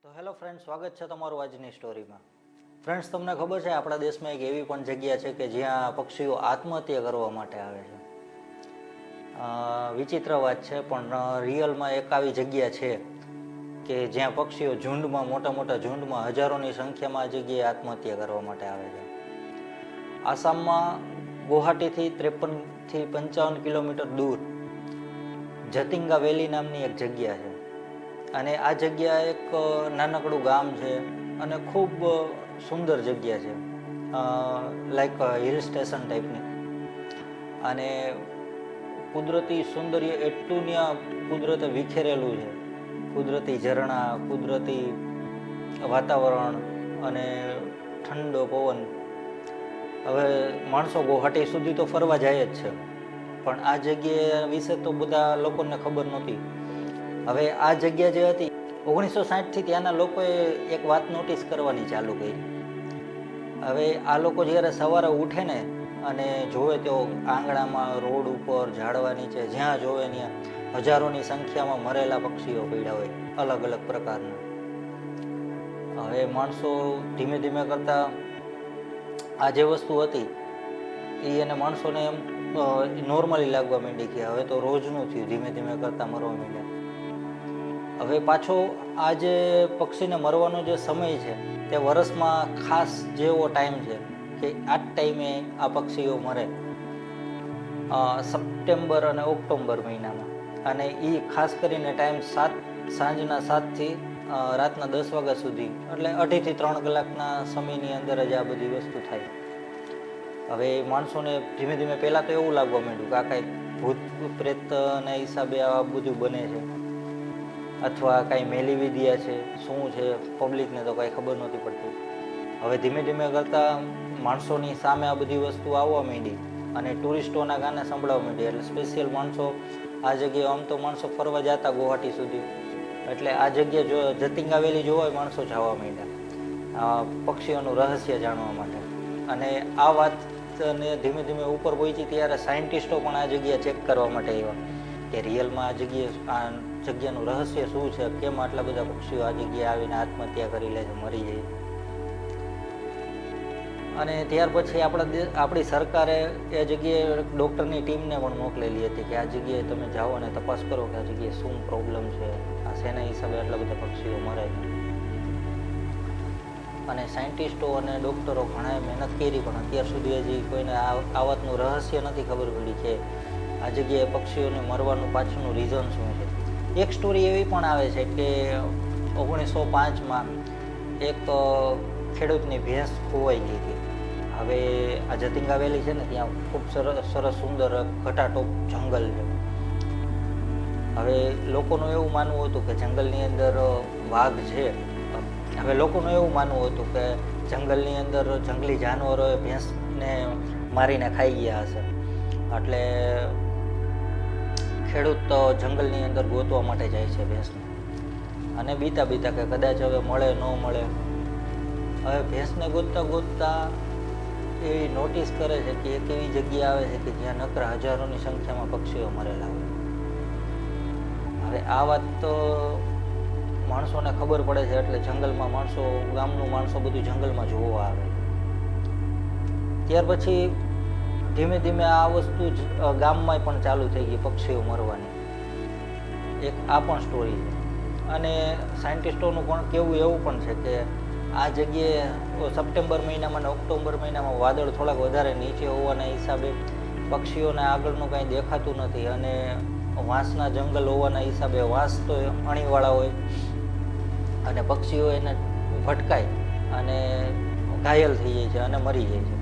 તો hello friends, સ્વાગત છે તમારું આજની સ્ટોરીમાં. ફ્રેન્ડ્સ, તમને ખબર છે આપણા દેશમાં એક એવી પણ જગ્યા છે કે જ્યાં પક્ષીઓ આત્મહત્યા કરવા માટે આવે છે. વિચિત્ર વાત છે, પણ રિયલમાં એક આવી જગ્યા છે કે જ્યાં પક્ષીઓ ઝુંડમાં, મોટા મોટા ઝુંડમાં, હજારોની સંખ્યામાં આ જગ્યાએ આત્મહત્યા કરવા માટે આવે છે. આસામમાં ગુવાહાટીથી 53થી 55 કિલોમીટર દૂર જતિંગા વેલી નામની એક જગ્યા છે. અને આ જગ્યા એક નાનકડું ગામ છે અને ખૂબ સુંદર જગ્યા છે, લાઈક હિલ સ્ટેશન ટાઈપની. અને કુદરતી સૌંદર્ય એટલું ત્યાં કુદરતે વિખેરેલું છે. કુદરતી ઝરણા, કુદરતી વાતાવરણ અને ઠંડો પવન. હવે માણસો ગુવાહાટી સુધી તો ફરવા જાય જ છે, પણ આ જગ્યા વિશે તો બધા લોકોને ખબર નહોતી. હવે આ જગ્યા જે હતી 1960થી ત્યાંના લોકોએ એક વાત નોટિસ કરવાની ચાલુ કરી. હવે આ લોકો જ્યારે સવારે ઉઠે ને અને જોવે તો આંગણામાં, રોડ ઉપર, ઝાડવા નીચે, જ્યાં જોવે ત્યાં હજારોની સંખ્યામાં મરેલા પક્ષીઓ પડ્યા હોય, અલગ અલગ પ્રકારના. હવે માણસો ધીમે ધીમે કરતા આ જે વસ્તુ હતી એ એને માણસોને એમ નોર્મલી લાગવા માંડી કે હવે તો રોજનું થયું, ધીમે ધીમે કરતા મરવા માંડ્યા. હવે પાછો આ જે પક્ષીને મરવાનો જે સમય છે તે વર્ષમાં ખાસ જેવો ટાઈમ છે કે આ જ ટાઈમે આ પક્ષીઓ મરે, સપ્ટેમ્બર અને ઓક્ટોબર મહિનામાં. અને એ ખાસ કરીને ટાઈમ સાંજના 7થી રાતના 10 વાગ્યા સુધી, એટલે 2.5 થી 3 કલાકના સમયની અંદર જ આ બધી વસ્તુ થાય. હવે માણસોને ધીમે ધીમે પહેલાં તો એવું લાગવા માંડ્યું કે આ કાંઈ ભૂત પ્રેતના હિસાબે આ બધું બને છે, અથવા કાંઈ મેલી વિદ્યા છે, શું છે, પબ્લિકને તો કાંઈ ખબર નહોતી પડતી. હવે ધીમે ધીમે કરતાં માણસોની સામે આ બધી વસ્તુ આવવા માંડી અને ટુરિસ્ટોના ગાને સંભળાવવા માંડી. એટલે સ્પેશિયલ માણસો આ જગ્યાએ, આમ તો માણસો ફરવા જતા ગુવાહાટી સુધી, એટલે આ જગ્યા જતિંગા વેલી જોવા માણસો જવા માંડ્યા પક્ષીઓનું રહસ્ય જાણવા માટે. અને આ વાતને ધીમે ધીમે ઉપર પહોંચી ત્યારે સાયન્ટિસ્ટો પણ આ જગ્યા ચેક કરવા માટે આવ્યા કે રિયલમાં આ જગ્યાનું રહસ્ય શું છે, કેમ આટલા બધા પક્ષીઓ આ જગ્યાએ આવીને આત્મહત્યા કરી લે છે, મરી જાય. અને ત્યાર પછી આપણી સરકારે એ જગ્યાએ ડૉક્ટરની ટીમને પણ મોકલેલી હતી કે આ જગ્યાએ તમે જાઓ અને તપાસ કરો કે આ જગ્યાએ શું પ્રોબ્લેમ છે, આ શેના હિસાબે આટલા બધા પક્ષીઓ મરે છે. અને સાયન્ટિસ્ટો અને ડૉક્ટરો ઘણાએ મહેનત કરી, પણ અત્યાર સુધી હજી કોઈને આ વાતનું રહસ્ય નથી ખબર પડી કે આ જગ્યાએ પક્ષીઓને મરવાનું પાછળનું રીઝન શું છે. એક સ્ટોરી એવી પણ આવે છે કે 1905માં એક ખેડૂતની ભેંસ ખોવાઈ ગઈ હતી. હવે આ જતિંગા વેલી છે ને, ત્યાં ખૂબ સરસ સુંદર ઘટાટોપ જંગલ છે. હવે લોકોનું એવું માનવું હતું કે જંગલની અંદર વાઘ છે. હવે લોકોનું એવું માનવું હતું કે જંગલની અંદર જંગલી જાનવરોએ ભેંસને મારીને ખાઈ ગયા હશે. એટલે ખેડૂત જંગલની અંદર ગોતવા માટે જાય છે ભેંસને, અને બીતા કે કદાચ હવે મળે ન મળે. હવે ભેંસને ગોતતા ગોતતા એ નોટિસ કરે છે કે એક એવી જગ્યા આવે છે કે જ્યાં નકરા હજારોની સંખ્યામાં પક્ષીઓ મરેલા હોય. હવે આ વાત તો માણસોને ખબર પડે છે, એટલે જંગલમાં માણસો, ગામનું માણસો બધું જંગલમાં જોવા આવે. ત્યાર પછી ધીમે ધીમે આ વસ્તુ ગામમાં પણ ચાલુ થઈ ગઈ, પક્ષીઓ મરવાની. એક આ પણ સ્ટોરી છે. અને સાયન્ટિસ્ટોનું પણ કહેવું એવું પણ છે કે આ જગ્યાએ સપ્ટેમ્બર મહિનામાં અને ઓક્ટોબર મહિનામાં વાદળ થોડાક વધારે નીચે હોવાના હિસાબે પક્ષીઓને આગળનું કાંઈ દેખાતું નથી, અને વાંસના જંગલ હોવાના હિસાબે વાંસ તો અણીવાળા હોય અને પક્ષીઓ એને ભટકાય અને ઘાયલ થઈ જાય છે અને મરી જાય છે.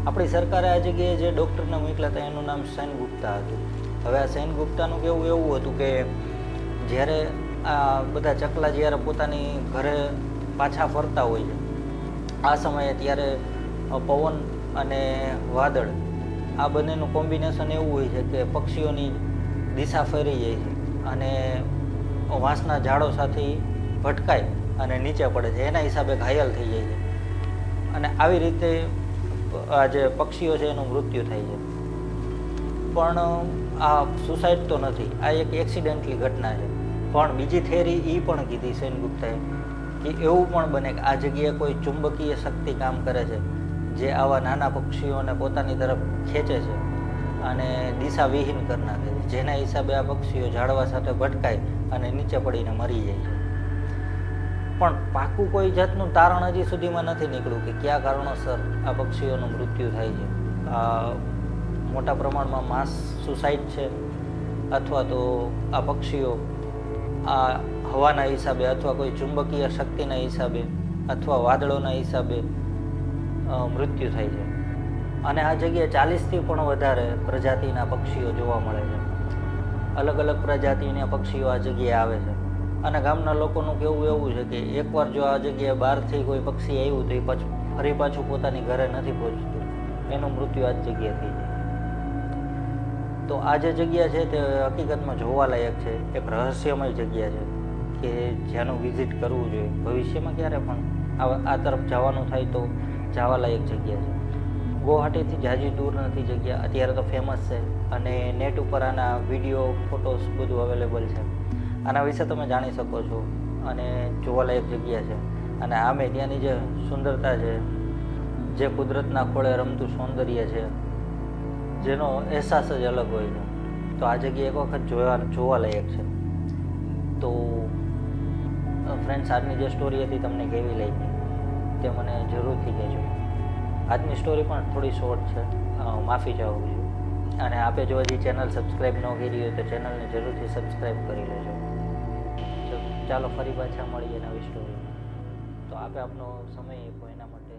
આપણી સરકારે આ જગ્યાએ જે ડૉક્ટરને મોકલ્યા હતા એનું નામ સેનગુપ્તા હતું. હવે આ સેનગુપ્તાનું કહેવું એવું હતું કે જ્યારે આ બધા ચકલા જ્યારે પોતાની ઘરે પાછા ફરતા હોય છે આ સમયે, ત્યારે પવન અને વાદળ, આ બંનેનું કોમ્બિનેશન એવું હોય છે કે પક્ષીઓની દિશા ફેરી જાય છે અને વાંસના ઝાડો સાથે ભટકાય અને નીચે પડે છે, એના હિસાબે ઘાયલ થઈ જાય છે. અને આવી રીતે આ જે પક્ષીઓ છે એનું મૃત્યુ થાય છે. પણ આ સુસાઇડ તો નથી, આ એક એક્સિડન્ટલી ઘટના છે. પણ બીજી થિયરી એ પણ કીધી સેન ગુપ્તાએ કે એવું પણ બને કે આ જગ્યાએ કોઈ ચુંબકીય શક્તિ કામ કરે છે જે આવા નાના પક્ષીઓને પોતાની તરફ ખેંચે છે અને દિશા વિહીન કરી નાખે છે, જેના હિસાબે આ પક્ષીઓ ઝાડવા સાથે ભટકાય અને નીચે પડીને મરી જાય છે. પણ પાકું કોઈ જાતનું તારણ હજી સુધીમાં નથી નીકળ્યું કે કયા કારણોસર આ પક્ષીઓનું મૃત્યુ થાય છે. મોટા પ્રમાણમાં માસ સુસાઇડ છે અથવા તો આ પક્ષીઓ આ હવાના હિસાબે અથવા કોઈ ચુંબકીય શક્તિના હિસાબે અથવા વાદળોના હિસાબે મૃત્યુ થાય છે. અને આ જગ્યાએ 40થી પણ વધારે પ્રજાતિના પક્ષીઓ જોવા મળે છે. અલગ અલગ પ્રજાતિના પક્ષીઓ આ જગ્યાએ આવે છે. અને ગામના લોકોનું કહેવું એવું છે કે એકવાર જો આ જગ્યાએ બહારથી કોઈ પક્ષી આવ્યું તો એ પાછું ફરી પાછું પોતાની ઘરે નથી પહોંચતું, એનું મૃત્યુ આ જ જગ્યાએ થઈ જાય. તો આ જે જગ્યા છે તે હકીકતમાં જોવાલાયક છે, એક રહસ્યમય જગ્યા છે કે જ્યાંનું વિઝિટ કરવું જોઈએ. ભવિષ્યમાં ક્યારે પણ આ તરફ જવાનું થાય તો જવાલાયક જગ્યા છે. ગુવાહાટીથી જાજી દૂર નથી જગ્યા, અત્યારે તો ફેમસ છે અને નેટ ઉપર આના વિડીયો ફોટોસ બધું અવેલેબલ છે. આના વિશે તમે જાણી શકો છો અને જોવાલાયક જગ્યા છે. અને આમે ત્યાંની જે સુંદરતા છે, જે કુદરતના ખોળે રમતું સૌંદર્ય છે, જેનો અહેસાસ જ અલગ હોય છે. તો આ જગ્યા એક વખત જોવાલાયક છે. તો ફ્રેન્ડ્સ, આજની જે સ્ટોરી હતી તમને કેવી લાગી તે મને જરૂરથી કહેજો. આજની સ્ટોરી પણ થોડી શોર્ટ છે, માફી ચાહું છું. અને આપે જો હજી ચેનલ સબસ્ક્રાઈબ ન કરી હોય તો ચેનલને જરૂરથી સબસ્ક્રાઈબ કરી લેજો. ચાલો ફરી પાછા મળીએ નવી સ્ટોરીમાં. તો આપે આપનો સમય આપ્યો એના માટે